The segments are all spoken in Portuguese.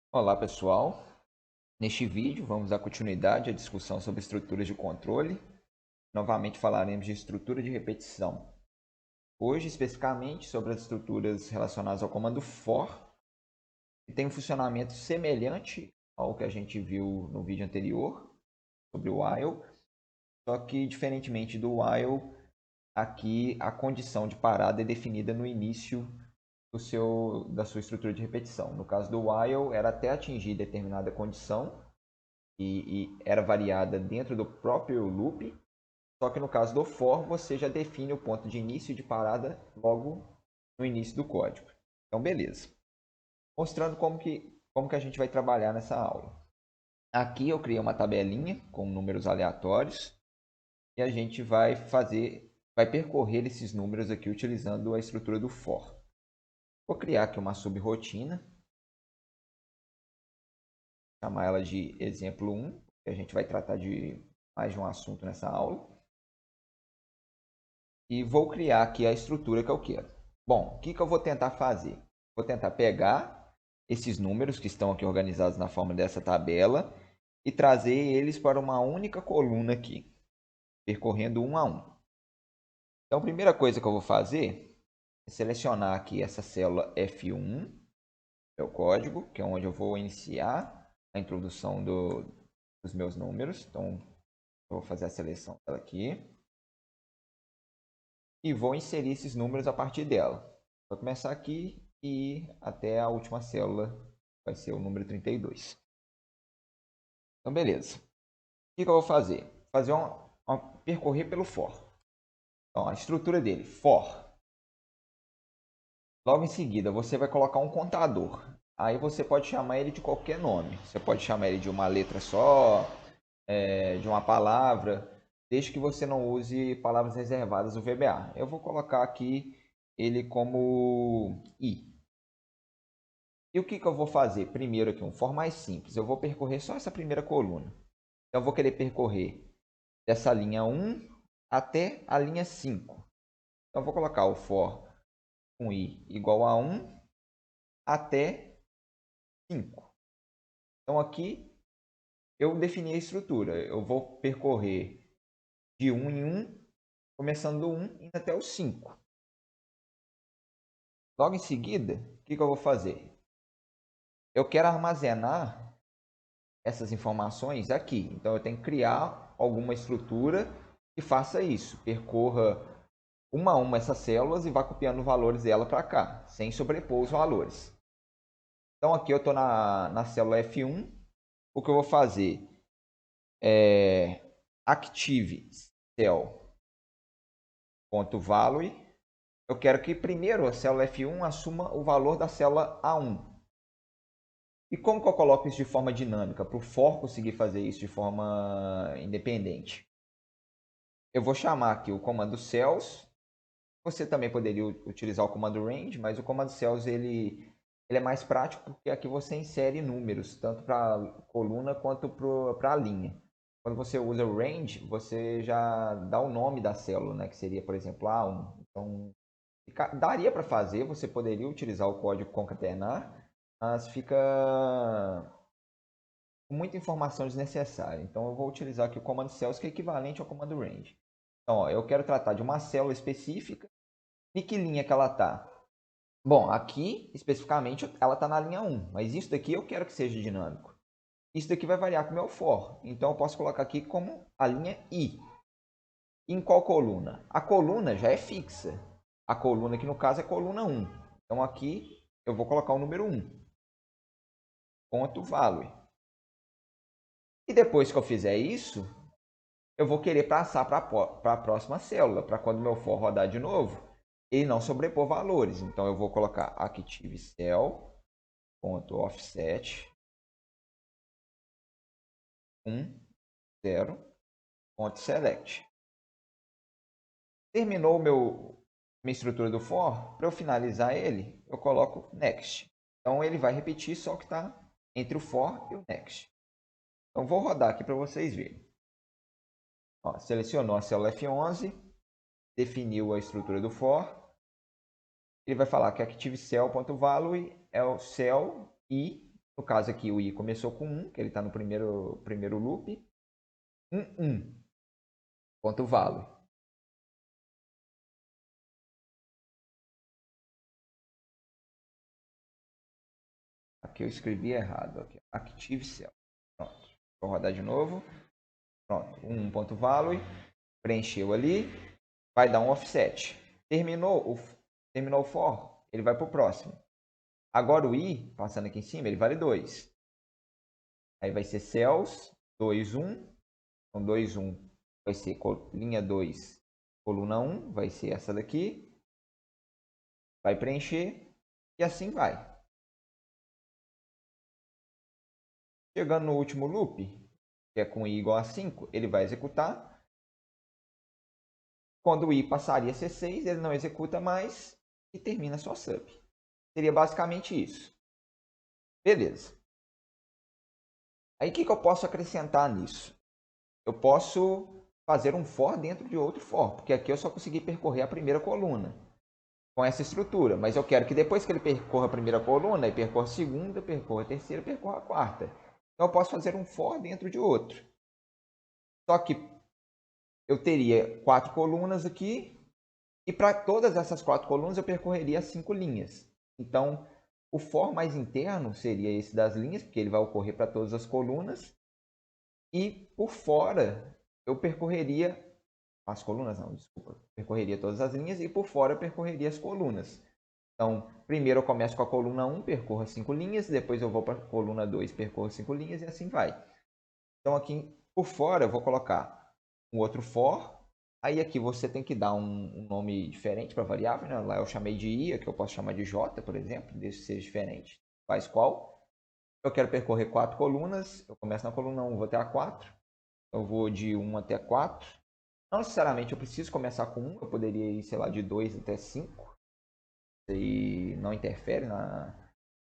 Olá pessoal, neste vídeo vamos dar continuidade à discussão sobre estruturas de controle. Novamente falaremos de estrutura de repetição. Hoje especificamente sobre as estruturas relacionadas ao comando for, que tem um funcionamento semelhante ao que a gente viu no vídeo anterior sobre o while, só que diferentemente do while, aqui a condição de parada é definida no início da sua estrutura de repetição. No caso do while, era até atingir determinada condição, e era variada dentro do próprio loop, só que no caso do for, você já define o ponto de início e de parada logo no início do código. Então, beleza. Mostrando como que a gente vai trabalhar nessa aula. Aqui eu criei uma tabelinha com números aleatórios e a gente vai percorrer esses números aqui utilizando a estrutura do for. Vou criar aqui uma subrotina, chamar ela de exemplo 1, que a gente vai tratar de mais de um assunto nessa aula. E vou criar aqui a estrutura que eu quero. Bom, o que eu vou tentar fazer? Vou tentar pegar esses números que estão aqui organizados na forma dessa tabela e trazer eles para uma única coluna aqui, percorrendo um a um. Então, a primeira coisa que eu vou fazer é selecionar aqui essa célula F1, que é o código, que é onde eu vou iniciar a introdução dos meus números. Então, eu vou fazer a seleção dela aqui e vou inserir esses números a partir dela. Vou começar aqui e ir até a última célula, vai ser o número 32. Então, beleza. O que eu vou fazer? Fazer percorrer pelo for. Então, a estrutura dele, for. Logo em seguida, você vai colocar um contador. Aí você pode chamar ele de qualquer nome. Você pode chamar ele de uma letra só, de uma palavra, desde que você não use palavras reservadas no VBA. Eu vou colocar aqui ele como i. E o que eu vou fazer? Primeiro aqui, um for mais simples. Eu vou percorrer só essa primeira coluna. Então, eu vou querer percorrer dessa linha 1 até a linha 5. Então, eu vou colocar o for com i igual a 1 até 5. Então, aqui eu defini a estrutura. Eu vou percorrer de 1 em 1, começando do 1 indo até o 5. Logo em seguida, o que eu vou fazer? Eu quero armazenar essas informações aqui. Então, eu tenho que criar alguma estrutura que faça isso. Percorra uma a uma essas células e vá copiando os valores dela para cá, sem sobrepor os valores. Então, aqui eu estou na célula F1. O que eu vou fazer é active cell.value. Eu quero que primeiro a célula F1 assuma o valor da célula A1. E como que eu coloco isso de forma dinâmica, para o for conseguir fazer isso de forma independente? Eu vou chamar aqui o comando cells. Você também poderia utilizar o comando range, mas o comando cells ele é mais prático porque aqui você insere números, tanto para a coluna quanto para a linha. Quando você usa o range, você já dá o nome da célula, né, que seria, por exemplo, A1. Então, daria para fazer, você poderia utilizar o código concatenar, mas fica com muita informação desnecessária. Então, eu vou utilizar aqui o comando cells, que é equivalente ao comando range. Então, ó, eu quero tratar de uma célula específica. E que linha que ela está? Bom, aqui, especificamente, ela está na linha 1. Mas isso daqui eu quero que seja dinâmico. Isso daqui vai variar com o meu for. Então, eu posso colocar aqui como a linha I. Em qual coluna? A coluna já é fixa. A coluna aqui, no caso, é coluna 1. Então, aqui, eu vou colocar o número 1. Ponto value. E depois que eu fizer isso, eu vou querer passar para a próxima célula, para quando meu for rodar de novo, ele não sobrepor valores. Então, eu vou colocar active cell.offset 0.select. Terminou minha estrutura do for, para eu finalizar ele, eu coloco next. Então, ele vai repetir só o que está entre o for e o next. Então, vou rodar aqui para vocês verem. Ó, selecionou a célula F11, definiu a estrutura do for. Ele vai falar que active cell.value é o cell i No caso aqui, o i começou com 1, que ele está no primeiro loop. 1. Ponto value. Aqui eu escrevi errado. Aqui. Active cell. Pronto. Vou rodar de novo. Pronto. 1.value. Preencheu ali. Vai dar um offset. Terminou o for, ele vai para o próximo. Agora o i, passando aqui em cima, ele vale 2. Aí vai ser cells 2, 1. Então 2, 1 vai ser linha 2, coluna 1. Vai ser essa daqui. Vai preencher. E assim vai. Chegando no último loop, que é com i igual a 5, ele vai executar. Quando o i passaria a ser 6, ele não executa mais e termina a sua sub. Seria basicamente isso. Beleza. Aí o que eu posso acrescentar nisso? Eu posso fazer um for dentro de outro for, porque aqui eu só consegui percorrer a primeira coluna com essa estrutura, mas eu quero que depois que ele percorra a primeira coluna, ele percorra a segunda, percorra a terceira, percorra a quarta. Então eu posso fazer um for dentro de outro. Só que eu teria 4 colunas aqui, e para todas essas 4 colunas eu percorreria 5 linhas. Então, o for mais interno seria esse das linhas, porque ele vai ocorrer para todas as colunas. E por fora eu percorreria as colunas, não, desculpa. Percorreria todas as linhas e por fora eu percorreria as colunas. Então, primeiro eu começo com a coluna 1, percorro 5 linhas, depois eu vou para a coluna 2, percorro 5 linhas e assim vai. Então, aqui por fora eu vou colocar um outro for. Aí aqui você tem que dar um nome diferente para a variável, né? Lá eu chamei de i, aqui eu posso chamar de j, por exemplo, desde que seja diferente. Faz qual? Eu quero percorrer 4 colunas, eu começo na coluna 1, vou até a 4. Eu vou de 1 até 4. Não necessariamente eu preciso começar com 1, eu poderia ir, sei lá, de 2 até 5. E não interfere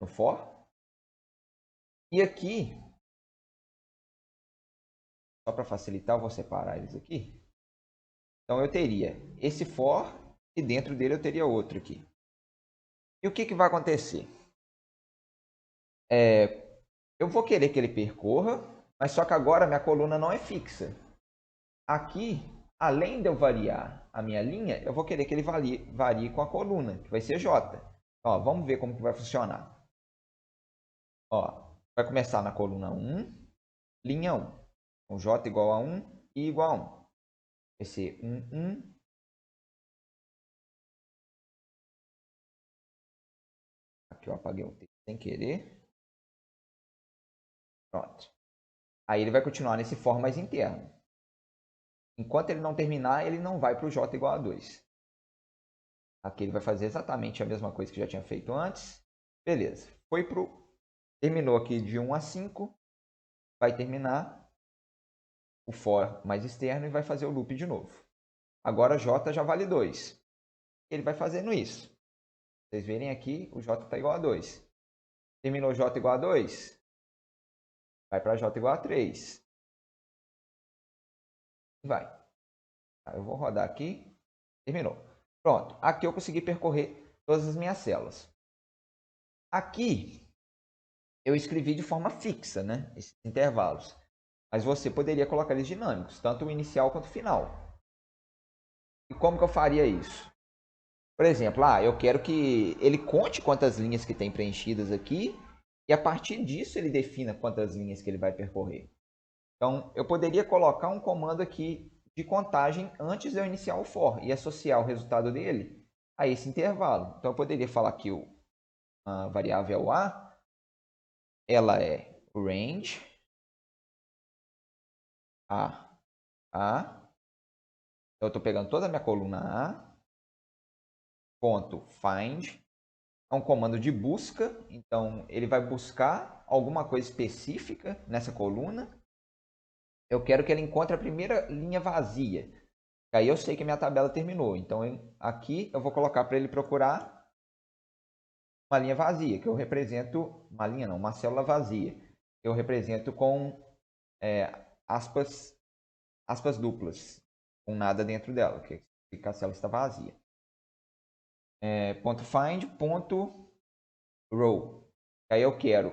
no for. E aqui, só para facilitar, eu vou separar eles aqui. Então eu teria esse for e dentro dele eu teria outro aqui. E o que vai acontecer? Eu vou querer que ele percorra, mas só que agora minha coluna não é fixa. Aqui, além de eu variar a minha linha, eu vou querer que ele varie com a coluna, que vai ser J. Ó, vamos ver como que vai funcionar. Ó, vai começar na coluna 1, linha 1. Então, J igual a 1 e igual a 1. Vai ser 1, 1. Aqui eu apaguei o texto sem querer. Pronto. Aí ele vai continuar nesse for mais interno. Enquanto ele não terminar, ele não vai para o J igual a 2. Aqui ele vai fazer exatamente a mesma coisa que já tinha feito antes. Beleza. Terminou aqui de 1 a 5. Vai terminar o for mais externo e vai fazer o loop de novo. Agora J já vale 2. Ele vai fazendo isso. Vocês verem aqui, o J está igual a 2. Terminou J igual a 2. Vai para J igual a 3. Vai. Eu vou rodar aqui. Terminou. Pronto. Aqui eu consegui percorrer todas as minhas células. Aqui eu escrevi de forma fixa, né? Esses intervalos. Mas você poderia colocar eles dinâmicos, tanto o inicial quanto o final. E como que eu faria isso? Por exemplo, eu quero que ele conte quantas linhas que tem preenchidas aqui e a partir disso ele defina quantas linhas que ele vai percorrer. Então, eu poderia colocar um comando aqui de contagem antes de eu iniciar o for e associar o resultado dele a esse intervalo. Então, eu poderia falar que a variável a, ela é range a. Eu estou pegando toda a minha coluna a, ponto find, é um comando de busca, então ele vai buscar alguma coisa específica nessa coluna. Eu quero que ele encontre a primeira linha vazia. Aí eu sei que a minha tabela terminou. Então aqui eu vou colocar para ele procurar uma linha vazia, que eu represento, uma linha não, uma célula vazia. Eu represento com aspas duplas, com nada dentro dela, que a célula está vazia. Ponto find, ponto row. Aí eu quero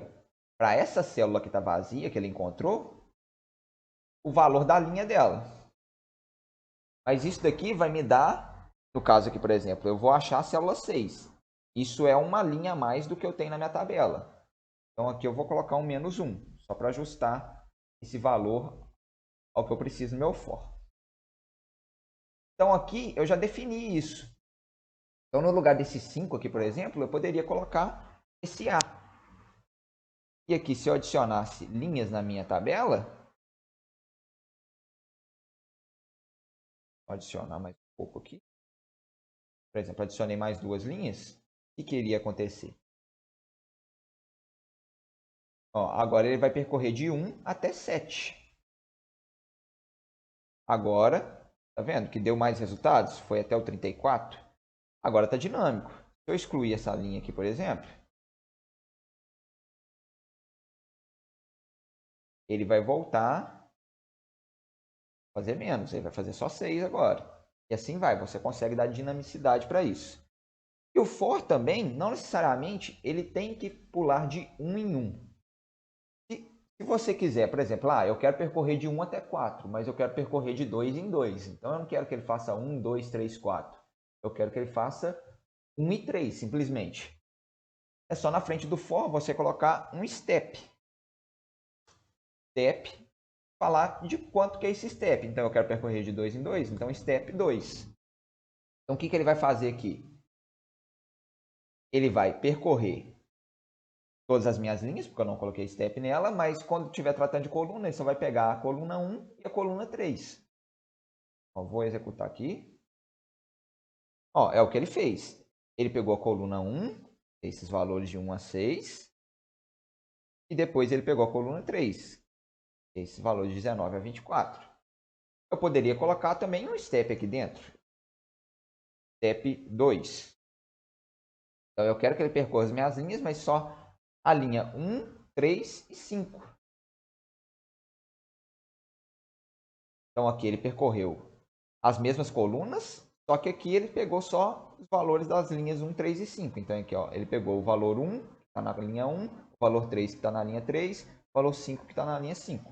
para essa célula que está vazia, que ele encontrou, o valor da linha dela. Mas isso daqui vai me dar, no caso aqui, por exemplo, eu vou achar a célula 6. Isso é uma linha a mais do que eu tenho na minha tabela. Então aqui eu vou colocar um menos 1, só para ajustar esse valor ao que eu preciso no meu for. Então aqui eu já defini isso. Então no lugar desse 5 aqui, por exemplo, eu poderia colocar esse A. E aqui, se eu adicionasse linhas na minha tabela, vou adicionar mais um pouco aqui. Por exemplo, adicionei mais 2 linhas. O que iria acontecer? Ó, agora ele vai percorrer de 1 até 7. Agora, tá vendo que deu mais resultados? Foi até o 34. Agora está dinâmico. Se eu excluir essa linha aqui, por exemplo, ele vai voltar a fazer menos. Ele vai fazer só 6 agora. E assim vai. Você consegue dar dinamicidade para isso. E o for também, não necessariamente, ele tem que pular de 1 em 1. Se você quiser, por exemplo, eu quero percorrer de 1 até 4, mas eu quero percorrer de 2 em 2. Então, eu não quero que ele faça 1, 2, 3, 4. Eu quero que ele faça 1 e 3, simplesmente. É só na frente do for você colocar um step. Step, falar de quanto que é esse step. Então, eu quero percorrer de 2 em 2, então step 2. Então, o que ele vai fazer aqui? Ele vai percorrer todas as minhas linhas, porque eu não coloquei step nela, mas quando estiver tratando de coluna, ele só vai pegar a coluna 1 e a coluna 3. Ó, vou executar aqui. Ó, é o que ele fez. Ele pegou a coluna 1, esses valores de 1 a 6, e depois ele pegou a coluna 3, esses valores de 19 a 24. Eu poderia colocar também um step aqui dentro. Step 2. Então eu quero que ele percorra as minhas linhas, mas só a linha 1, 3 e 5. Então aqui ele percorreu as mesmas colunas, só que aqui ele pegou só os valores das linhas 1, 3 e 5. Então aqui ó, ele pegou o valor 1, que está na linha 1, o valor 3 que está na linha 3, o valor 5 que está na linha 5.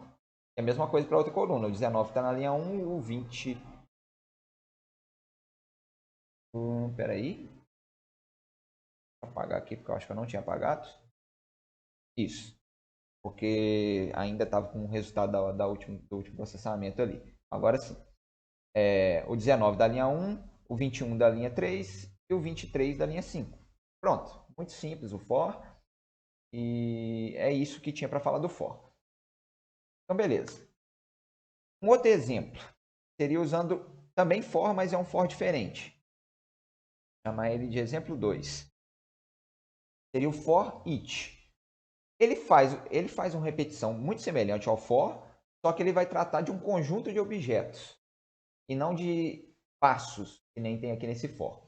É a mesma coisa para outra coluna, o 19 está na linha 1 e o 20... Peraí. Vou apagar aqui porque eu acho que eu não tinha apagado. Isso. Porque ainda estava com o resultado do último processamento ali. Agora sim. O 19 da linha 1, o 21 da linha 3 e o 23 da linha 5. Pronto. Muito simples o for. E é isso que tinha para falar do for. Então, beleza. Um outro exemplo seria usando também for, mas é um for diferente. Vou chamar ele de exemplo 2. Seria o for each. Ele faz uma repetição muito semelhante ao for, só que ele vai tratar de um conjunto de objetos e não de passos, que nem tem aqui nesse for.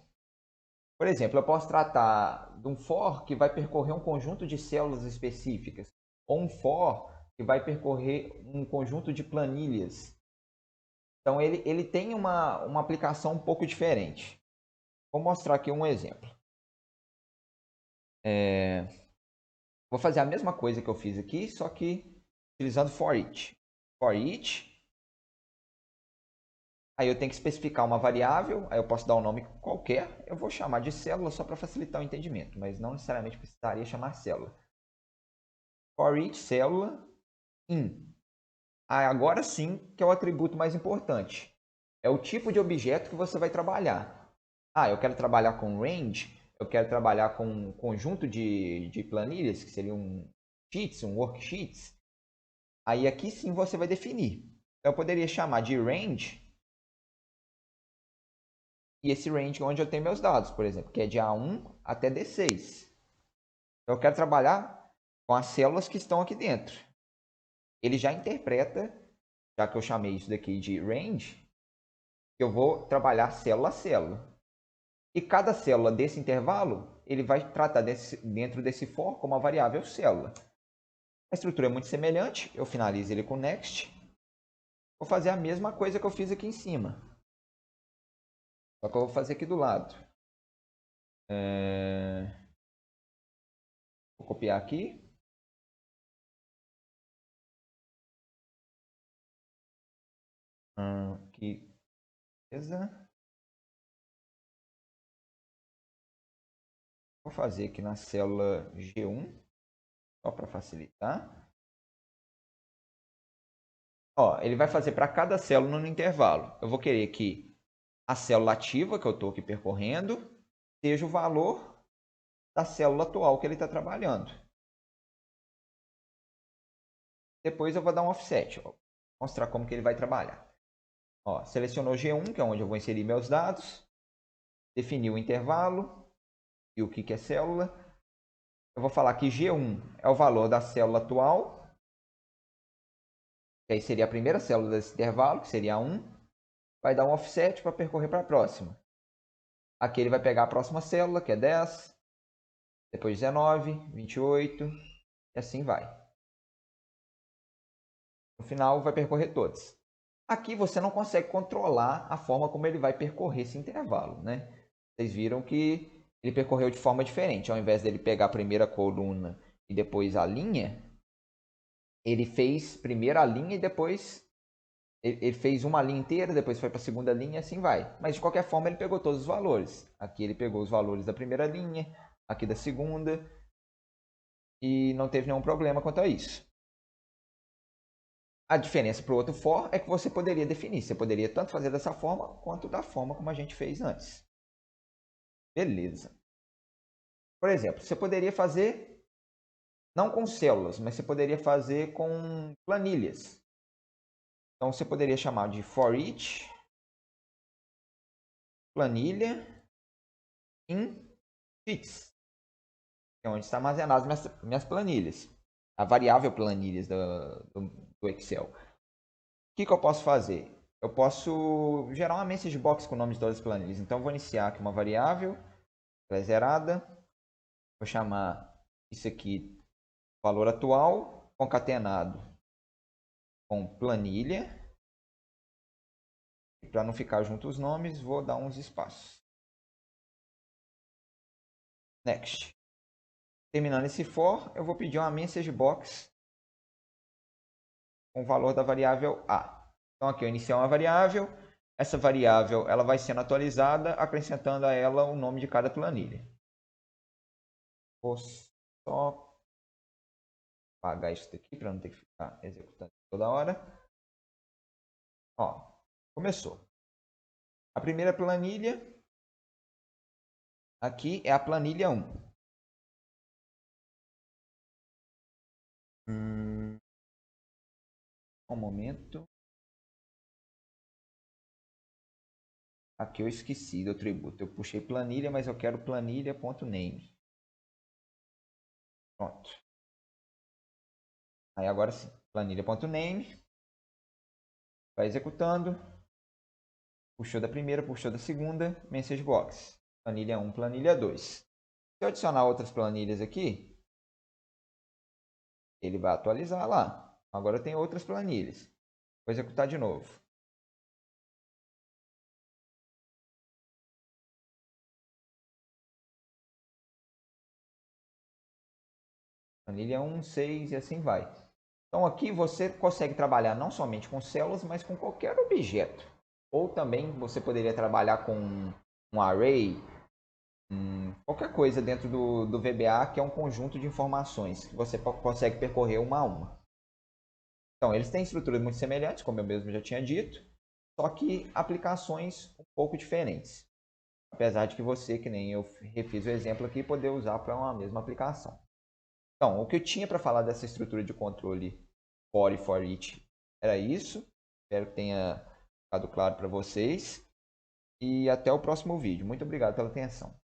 Por exemplo, eu posso tratar de um for que vai percorrer um conjunto de células específicas, ou um for que vai percorrer um conjunto de planilhas. Então, ele tem uma aplicação um pouco diferente. Vou mostrar aqui um exemplo. Vou fazer a mesma coisa que eu fiz aqui, só que utilizando for each. For each. Aí eu tenho que especificar uma variável, aí eu posso dar um nome qualquer. Eu vou chamar de célula só para facilitar o entendimento, mas não necessariamente precisaria chamar célula. For each célula in. Agora sim que é o atributo mais importante. É o tipo de objeto que você vai trabalhar. Eu quero trabalhar com range, eu quero trabalhar com um conjunto de planilhas, que seriam sheets, worksheets. Aí aqui sim você vai definir. Então, eu poderia chamar de range, e esse range é onde eu tenho meus dados, por exemplo, que é de A1 até D6. Então, eu quero trabalhar com as células que estão aqui dentro. Ele já interpreta, já que eu chamei isso daqui de range, que eu vou trabalhar célula a célula. E cada célula desse intervalo, ele vai tratar dentro desse for como uma variável célula. A estrutura é muito semelhante, eu finalizo ele com next. Vou fazer a mesma coisa que eu fiz aqui em cima. Só que eu vou fazer aqui do lado. Vou copiar aqui. Aqui, beleza. Vou fazer aqui na célula G1, só para facilitar. Ó, ele vai fazer para cada célula no intervalo. Eu vou querer que a célula ativa, que eu estou aqui percorrendo, seja o valor da célula atual que ele está trabalhando. Depois eu vou dar um offset, ó, mostrar como que ele vai trabalhar. Ó, selecionou G1, que é onde eu vou inserir meus dados. Defini o intervalo e o que é célula. Eu vou falar que G1 é o valor da célula atual, que aí seria a primeira célula desse intervalo, que seria 1. Vai dar um offset para percorrer para a próxima. Aqui ele vai pegar a próxima célula, que é 10, depois 19, 28, e assim vai. No final vai percorrer todas. Aqui você não consegue controlar a forma como ele vai percorrer esse intervalo, né? Vocês viram que ele percorreu de forma diferente. Ao invés dele pegar a primeira coluna e depois a linha, ele fez primeiro a linha e depois ele fez uma linha inteira, depois foi para a segunda linha e assim vai. Mas de qualquer forma ele pegou todos os valores. Aqui ele pegou os valores da primeira linha, aqui da segunda, e não teve nenhum problema quanto a isso. A diferença para o outro for é que você poderia definir. Você poderia tanto fazer dessa forma quanto da forma como a gente fez antes. Beleza. Por exemplo, você poderia fazer não com células, mas você poderia fazer com planilhas. Então você poderia chamar de for each planilha in sheets, que é onde está armazenado minhas planilhas. A variável planilhas do Excel. O que eu posso fazer? Eu posso gerar uma message box com o nome de todas as planilhas. Então eu vou iniciar aqui uma variável, ela é zerada. Vou chamar isso aqui valor atual concatenado com planilha. E para não ficar junto os nomes, vou dar uns espaços. Next. Terminando esse for, eu vou pedir uma message box com o valor da variável A. Então aqui eu iniciar uma variável. Essa variável ela vai sendo atualizada, acrescentando a ela o nome de cada planilha. Vou só apagar isso daqui para não ter que ficar executando toda hora. Ó, começou. A primeira planilha aqui é a planilha 1. Um momento. Aqui eu esqueci do atributo. Eu puxei planilha, mas eu quero planilha.name. Pronto. Aí agora sim, planilha.name. Vai executando. Puxou da primeira, puxou da segunda. Message box. Planilha 1, planilha 2. Se eu adicionar outras planilhas aqui, ele vai atualizar lá. Agora tem outras planilhas. Vou executar de novo. Planilha 1, 6 e assim vai. Então aqui você consegue trabalhar não somente com células, mas com qualquer objeto. Ou também você poderia trabalhar com um array, qualquer coisa dentro do VBA, que é um conjunto de informações que você consegue percorrer uma a uma. Então eles têm estruturas muito semelhantes, como eu mesmo já tinha dito, só que aplicações um pouco diferentes. Apesar de que você, que nem eu refiz o exemplo aqui, poder usar para uma mesma aplicação. Então, o que eu tinha para falar dessa estrutura de controle for e for each era isso. Espero que tenha ficado claro para vocês. E até o próximo vídeo. Muito obrigado pela atenção.